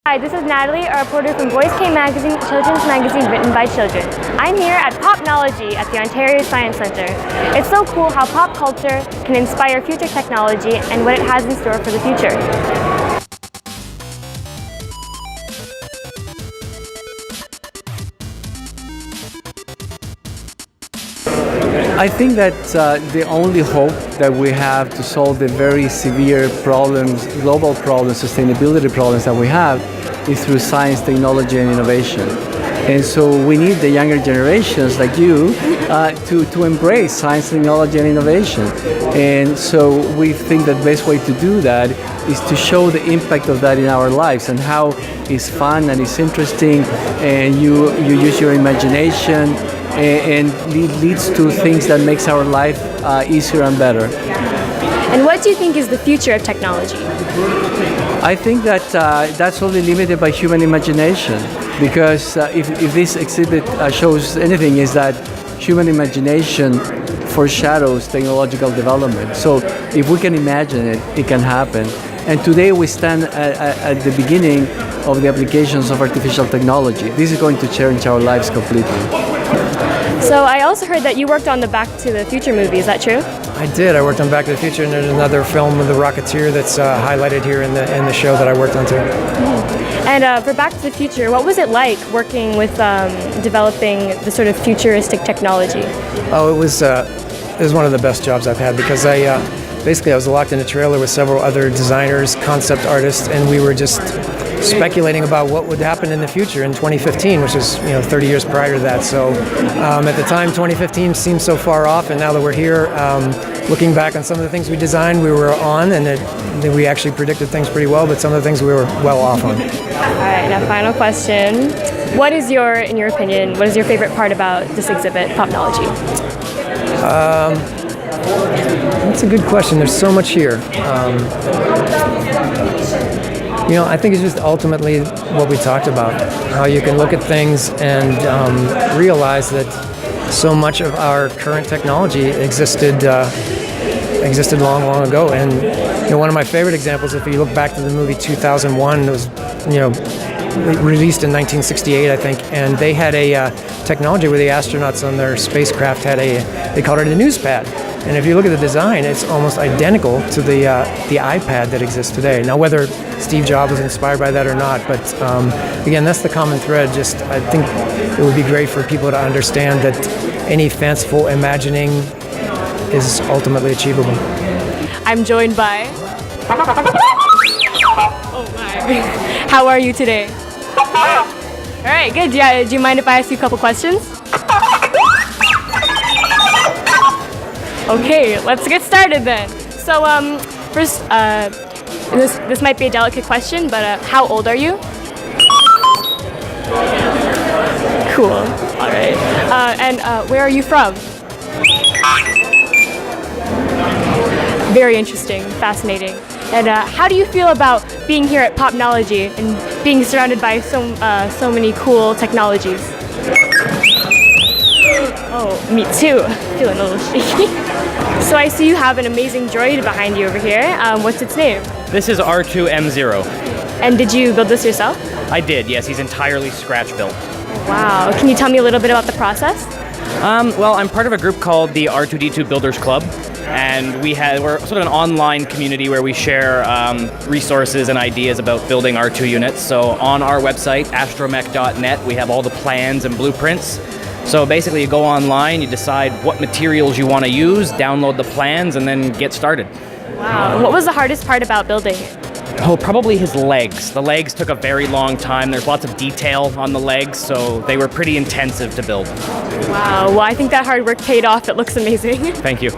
Hi, this is Natalie, a reporter from Boys K Magazine, a children's magazine written by children. I'm here at POPnology at the Ontario Science Centre. It's so cool how pop culture can inspire future technology and what it has in store for the future. I think that the only hope that we have to solve the very severe problems, global problems, sustainability problems that we have is through science, technology, and innovation. And so we need the younger generations like you to embrace science, technology, and innovation. And so we think that the best way to do that is to show the impact of that in our lives and how it's fun and it's interesting, and you use your imagination, and it leads to things that makes our life easier and better. And what do you think is the future of technology? I think that that's only limited by human imagination, because if this exhibit shows anything, is that human imagination foreshadows technological development. So if we can imagine it, it can happen. And today we stand at the beginning of the applications of artificial technology. This is going to change our lives completely. So I also heard that you worked on the Back to the Future movie, is that true? I did. I worked on Back to the Future, and there's another film of The Rocketeer that's highlighted here in the show that I worked on too. And for Back to the Future, what was it like working with developing the sort of futuristic technology? Oh, it was one of the best jobs I've had, because I was locked in a trailer with several other designers, concept artists, and we were just speculating about what would happen in the future in 2015, which was 30 years prior to that. So at the time, 2015 seemed so far off, and now that we're here, looking back on some of the things we designed, we were on, and we actually predicted things pretty well, but some of the things we were well off on. All right, now final question. In your opinion, what is your favorite part about this exhibit, POPnology? That's a good question. There's so much here. I think it's just ultimately what we talked about, how you can look at things and realize that so much of our current technology existed long, long ago. And one of my favorite examples, if you look back to the movie 2001, it was released in 1968, I think, and they had a technology where the astronauts on their spacecraft had they called it a news pad. And if you look at the design, it's almost identical to the iPad that exists today. Now, whether Steve Jobs was inspired by that or not, but again, that's the common thread. I think it would be great for people to understand that any fanciful imagining is ultimately achievable. I'm joined by... Oh my. How are you today? All right, good. Do you mind if I ask you a couple questions? Okay, let's get started then. So first, this might be a delicate question, but how old are you? Cool. All right. And where are you from? Very interesting, fascinating. And how do you feel about being here at POPnology and being surrounded by so many cool technologies? Oh, me too. Feeling a little shaky. So I see you have an amazing droid behind you over here. What's its name? This is R2M0. And did you build this yourself? I did, yes. He's entirely scratch built. Wow. Can you tell me a little bit about the process? Well, I'm part of a group called the R2D2 Builders Club, and we're sort of an online community where we share resources and ideas about building R2 units. So on our website, astromech.net, we have all the plans and blueprints. So basically you go online, you decide what materials you want to use, download the plans, and then get started. Wow. What was the hardest part about building it? Oh, probably his legs. The legs took a very long time. There's lots of detail on the legs, so they were pretty intensive to build. Wow. Well, I think that hard work paid off. It looks amazing. Thank you.